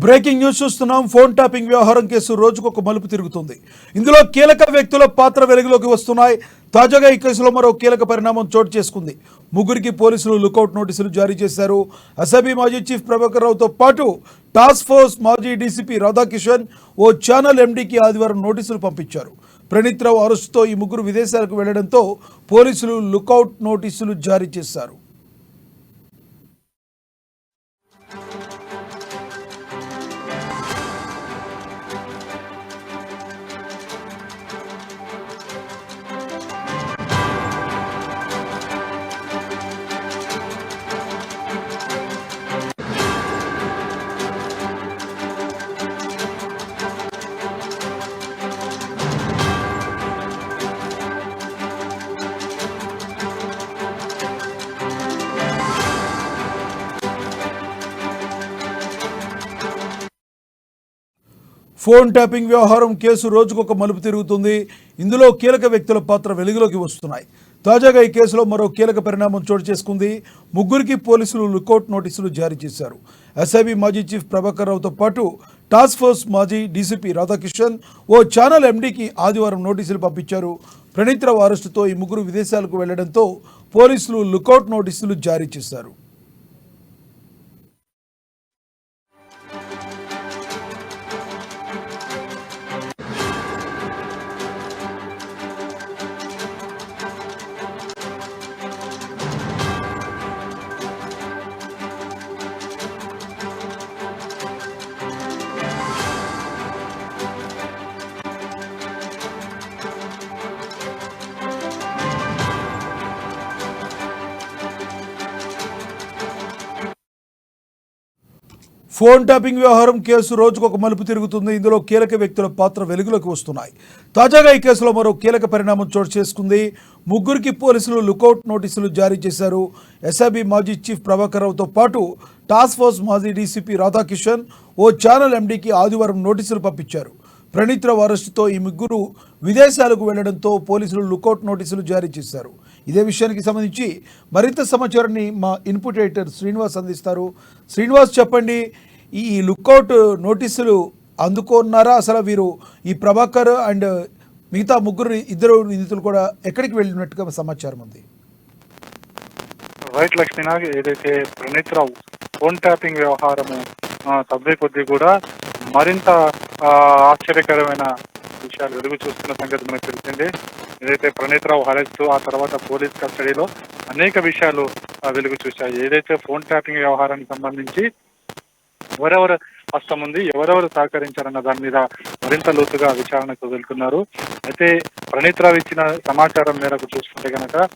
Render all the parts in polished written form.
Breaking news చూస్తున్నాం. Phone tapping వ్యవహారం case రోజుకొక మలుపు తిరుగుతుంది. ఇందులో కీలక వ్యక్తుల పాత్ర వెలుగులోకి వస్తున్నాయి. తాజాగా ఈ కేసులో మరో కీలక పరిణామం చోటు చేసుకుంది. ముగ్గురికి పోలీసులు లుకౌట్ నోటీసులు జారీ చేశారు. అసెంబ్లీ మాజీ చీఫ్ ప్రభాకర్ రావుతో పాటు టాస్క్ ఫోర్స్ మాజీ డీసీపీ రాధాకిషన్ ఓ ఛానల్ ఎండీకి ఆదివారం నోటీసులు పంపించారు. ప్రణీత్ రావు అరెస్టుతో ఈ ముగ్గురు విదేశాలకు వెళ్లడంతో పోలీసులు లుకౌట్ నోటీసులు జారీ చేశారు. ఫోన్ ట్యాపింగ్ వ్యవహారం కేసు రోజుకొక మలుపు తిరుగుతుంది. ఇందులో కీలక వ్యక్తుల పాత్ర వెలుగులోకి వస్తున్నాయి. తాజాగా ఈ కేసులో మరో కీలక పరిణామం చోటు చేసుకుంది. ముగ్గురికి పోలీసులు లుకౌట్ నోటీసులు జారీ చేశారు. ఎస్ఐబి మాజీ చీఫ్ ప్రభాకర్ రావుతో పాటు టాస్క్ ఫోర్స్ మాజీ డీసీపీ రాధాకిషన్ ఓ ఛానల్ ఎండీకి ఆదివారం నోటీసులు పంపించారు. ప్రణీత్ రావు అరెస్టుతో ఈ ముగ్గురు విదేశాలకు వెళ్లడంతో పోలీసులు లుకౌట్ నోటీసులు జారీ చేశారు. ఫోన్ ట్యాపింగ్ వ్యవహారం కేసు రోజుకొక మలుపు తిరుగుతుంది. ఇందులో కీలక వ్యక్తుల పాత్ర వెలుగులోకి వస్తున్నాయి. తాజాగా ఈ కేసులో మరో కీలక పరిణామం చోటు చేసుకుంది. ముగ్గురికి పోలీసులు లుకౌట్ నోటీసులు జారీ చేశారు. ఎస్ఐబి మాజీ చీఫ్ ప్రభాకర్ రావుతో పాటు టాస్క్ ఫోర్స్ మాజీ డీసీపీ రాధాకిషన్ ఓ ఛానల్ ఎండీకి ఆదివారం నోటీసులు పంపించారు. ప్రణీత్ రావు అరెస్టుతో ఈ ముగ్గురు విదేశాలకు వెళ్లడంతో పోలీసులు లుకౌట్ నోటీసులు జారీ చేశారు. ఇదే విషయానికి సంబంధించి మరింత సమాచారాన్ని మా ఇన్పుట్ ఎడిటర్ శ్రీనివాస్ అందిస్తారు. శ్రీనివాస్, చెప్పండి, ఈ లుకౌట్ నోటీసులు అందుకున్నారా? అసలు వీరు ఈ ప్రభాకర్ అండ్ మిగతా ఇద్దరు నిందితులు కూడా ఎక్కడికి వెళ్ళినట్టుగా సమాచారం ఉంది. రైట్ లక్ష్మీనాగ్, ఏదైతే ప్రణీత్ రావు ఫోన్ ట్యాపింగ్ వ్యవహారము తవ్వే కొద్దీ కూడా మరింత ఆశ్చర్యకరమైన విషయాలు వెలుగు చూస్తున్న సంగతి మనకు తెలిసిందే. ఏదైతే ప్రణీత్ రావు అరెస్టు, ఆ తర్వాత పోలీస్ కస్టడీలో అనేక విషయాలు వెలుగు చూశాయి. ఏదైతే ఫోన్ ట్యాపింగ్ వ్యవహారానికి సంబంధించి ఎవరెవరు హస్తం ఉంది, ఎవరెవరు సహకరించారన్న దాని మీద మరింత లోతుగా విచారణకు వెళ్తున్నారు. అయితే ప్రణీత్ రావు ఇచ్చిన సమాచారం మేరకు చూసుకుంటే కనుక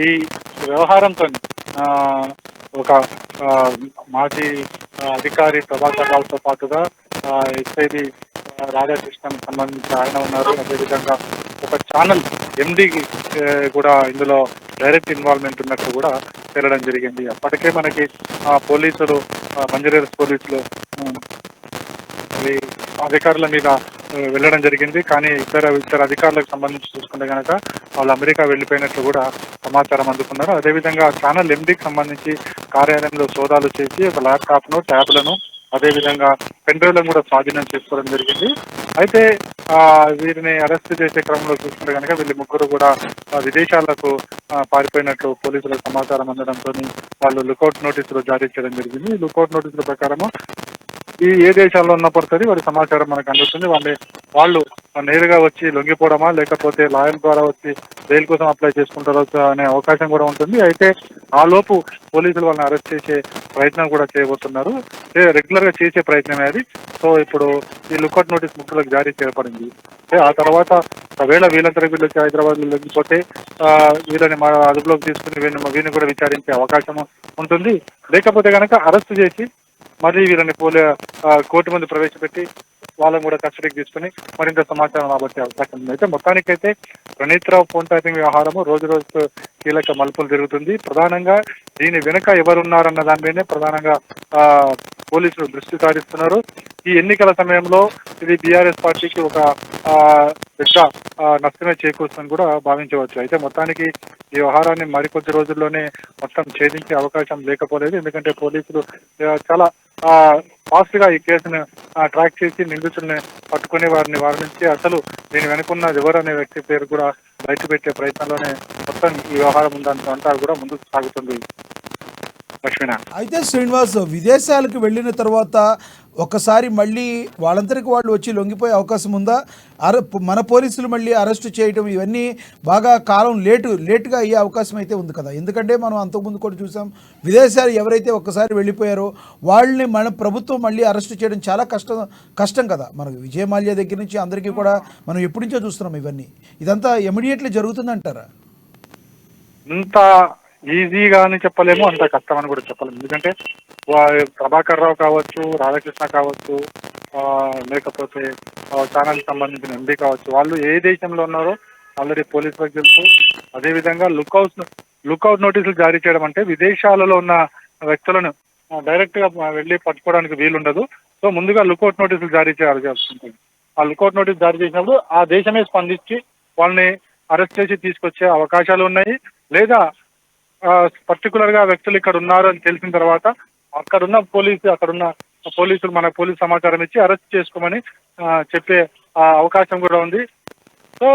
ఈ వ్యవహారంతో ఒక మాజీ అధికారి ప్రభాకర్ రావుతో పాటుగా ఎస్ఐబి రాధాకృష్ణన్ సంబంధించి ఆయన ఉన్నారు. అదేవిధంగా ఒక ఛానల్ ఎండీకి కూడా ఇందులో డైరెక్ట్ ఇన్వాల్వ్మెంట్ ఉన్నట్టు కూడా తేలడం జరిగింది. అప్పటికే మనకి పోలీసులు బంజారాహిల్స్ పోలీసులు అధికారుల మీద వెళ్ళడం జరిగింది. కానీ ఇద్దరు అధికారులకు సంబంధించి చూసుకుంటే కనుక వాళ్ళు అమెరికా వెళ్ళిపోయినట్లు కూడా సమాచారం అందుకున్నారు. అదేవిధంగా ఛానల్ ఎండీకి సంబంధించి కార్యాలయంలో సోదాలు చేసి ఒక ల్యాప్టాప్ను, ట్యాబ్లను, అదేవిధంగా పెన్ డ్రైవ్లను కూడా స్వాధీనం చేసుకోవడం జరిగింది. అయితే వీరిని అరెస్ట్ చేసే క్రమంలో చూసుకుంటే కనుక వీళ్ళు ముగ్గురు కూడా విదేశాలకు పారిపోయినట్లు పోలీసులకు సమాచారం అందడంతో వాళ్ళు లుకౌట్ నోటీసులు జారీ చేయడం జరిగింది. లుకౌట్ నోటీసుల ప్రకారము ఏ దేశాల్లో ఉన్నప్పటికీ వారి సమాచారం మనకు అందుతుంది. వాళ్ళు నేరుగా వచ్చి లొంగిపోవడమా, లేకపోతే లాయర్ ద్వారా వచ్చి బెయిల్ కోసం అప్లై చేసుకుంటారో అనే అవకాశం కూడా ఉంటుంది. అయితే ఆ లోపు పోలీసులు వాళ్ళని అరెస్ట్ చేసే ప్రయత్నం కూడా చేయబోతున్నారు. రెగ్యులర్ గా చేసే ప్రయత్నమే అది. సో ఇప్పుడు ఈ లుకౌట్ నోటీస్ ముగ్గులకు జారీ చేయబడింది. ఆ తర్వాత ఒకవేళ వీళ్ళందరూ వచ్చి హైదరాబాద్ లో లొంగిపోతే వీళ్ళని మా అదుపులోకి తీసుకుని వీరిని కూడా విచారించే అవకాశం ఉంటుంది. లేకపోతే కనుక అరెస్ట్ చేసి మళ్ళీ వీళ్ళని కోర్టు ముందు ప్రవేశపెట్టి వాళ్ళని కూడా కస్టడీకి తీసుకుని మరింత సమాచారం రాబట్టే అవకాశం ఉంది. అయితే మొత్తానికైతే ప్రణీత్ రావు ఫోన్ ట్యాపింగ్ వ్యవహారము రోజు రోజుకు కీలక మలుపులు జరుగుతుంది. ప్రధానంగా దీని వెనుక ఎవరున్నారన్న దాని మీదనే ప్రధానంగా పోలీసులు దృష్టి సారిస్తున్నారు. ఈ ఎన్నికల సమయంలో ఇది బీఆర్ఎస్ పార్టీకి ఒక పెద్ద నష్టమే చేకూరుస్తుందని కూడా భావించవచ్చు. అయితే మొత్తానికి ఈ వ్యవహారాన్ని మరికొద్ది రోజుల్లోనే మొత్తం ఛేదించే అవకాశం లేకపోలేదు. ఎందుకంటే పోలీసులు చాలా ఫాస్ట్ గా ఈ కేసును ట్రాక్ చేసి నిందితుల్ని పట్టుకుని వారి నుంచి అసలు దీని వెనుకున్నది ఎవరు అనే వ్యక్తి పేరు కూడా బయట పెట్టే ప్రయత్నంలోనే మొత్తం ఈ వ్యవహారం ఉందంతా కూడా ముందుకు సాగుతుంది. లక్ష్మీనారాయణ. అయితే శ్రీనివాస్, విదేశాలకు వెళ్ళిన తర్వాత ఒకసారి మళ్ళీ వాళ్ళందరికీ వాళ్ళు వచ్చి లొంగిపోయే అవకాశం ఉందా? మన పోలీసులు మళ్ళీ అరెస్ట్ చేయడం ఇవన్నీ బాగా కాలం లేటుగా అయ్యే అవకాశం అయితే ఉంది కదా. ఎందుకంటే మనం అంతకుముందు కూడా చూసాం, విదేశాలు ఎవరైతే ఒక్కసారి వెళ్ళిపోయారో వాళ్ళని మన ప్రభుత్వం మళ్ళీ అరెస్ట్ చేయడం చాలా కష్టం కదా. మనకు విజయ మాల్యా దగ్గర నుంచి అందరికీ కూడా మనం ఎప్పటి నుంచో చూస్తున్నాం ఇవన్నీ. ఇదంతా ఇమీడియట్లీ జరుగుతుందంటారా? ఇంత ఈజీగా అని చెప్పలేము, అంత కష్టం అని కూడా చెప్పలేము. ఎందుకంటే ప్రభాకర్ రావు కావచ్చు, రాధాకృష్ణ కావచ్చు, లేకపోతే ఛానల్ సంబంధించిన ఎంపీ కావచ్చు, వాళ్ళు ఏ దేశంలో ఉన్నారో ఆల్రెడీ పోలీసులకు తెలుసు. అదేవిధంగా లుకౌట్ నోటీసులు జారీ చేయడం అంటే విదేశాలలో ఉన్న వ్యక్తులను డైరెక్ట్ గా వెళ్ళి పట్టుకోవడానికి వీలుండదు. సో ముందుగా లుకౌట్ నోటీసులు జారీ చేయాల్సి ఉంటుంది. ఆ లుకౌట్ నోటీస్ జారీ చేసినప్పుడు ఆ దేశమే స్పందించి వాళ్ళని అరెస్ట్ చేసి తీసుకొచ్చే అవకాశాలు ఉన్నాయి. లేదా పర్టికులర్ గా వ్యక్తులు ఇక్కడ ఉన్నారు అని తెలిసిన తర్వాత అక్కడున్న పోలీసులు మన పోలీస్ సమాచారం ఇచ్చి అరెస్ట్ చేసుకోమని చెప్పే అవకాశం కూడా ఉంది. సో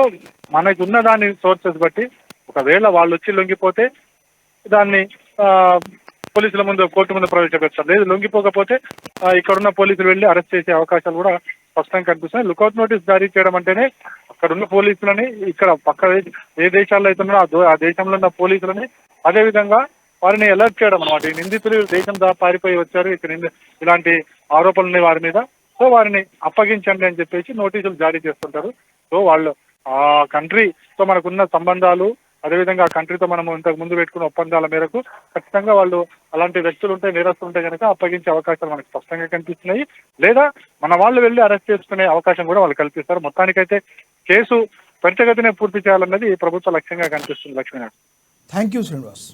మనకు ఉన్న దాని సోర్సెస్ బట్టి ఒకవేళ వాళ్ళు వచ్చి లొంగిపోతే దాన్ని పోలీసుల ముందు, కోర్టు ముందు ప్రవేశపెడతారు. లేదు లొంగిపోకపోతే ఇక్కడున్న పోలీసులు వెళ్ళి అరెస్ట్ చేసే అవకాశాలు కూడా స్పష్టంగా కనిపిస్తున్నాయి. లుకౌట్ నోటీస్ జారీ చేయడం అంటేనే అక్కడున్న పోలీసులని, ఇక్కడ పక్క ఏ దేశాల్లో అయితే ఉన్నారో ఆ దేశంలో ఉన్న పోలీసులని, అదేవిధంగా వారిని అలర్ట్ చేయడం అనమాట. ఈ నిందితులు దేశం పారిపోయి వచ్చారు, ఇక్కడ ఇలాంటి ఆరోపణలు ఉన్నాయి వారి మీద, సో వారిని అప్పగించండి అని చెప్పేసి నోటీసులు జారీ చేస్తుంటారు. సో వాళ్ళు ఆ కంట్రీతో మనకున్న సంబంధాలు, అదేవిధంగా ఆ కంట్రీతో మనం ఇంతకు ముందు పెట్టుకున్న ఒప్పందాల మేరకు ఖచ్చితంగా వాళ్ళు అలాంటి వ్యక్తులు ఉంటే, నేరస్తులు ఉంటే కనుక అప్పగించే అవకాశాలు మనకు స్పష్టంగా కనిపిస్తున్నాయి. లేదా మన వాళ్ళు వెళ్ళి అరెస్ట్ చేసుకునే అవకాశం కూడా వాళ్ళు కల్పిస్తారు. మొత్తానికైతే కేసు త్వరితగతినే పూర్తి చేయాలన్నది ప్రభుత్వ లక్ష్యంగా కనిపిస్తుంది. లక్ష్మీనారాయణ. Thank you Srinivas.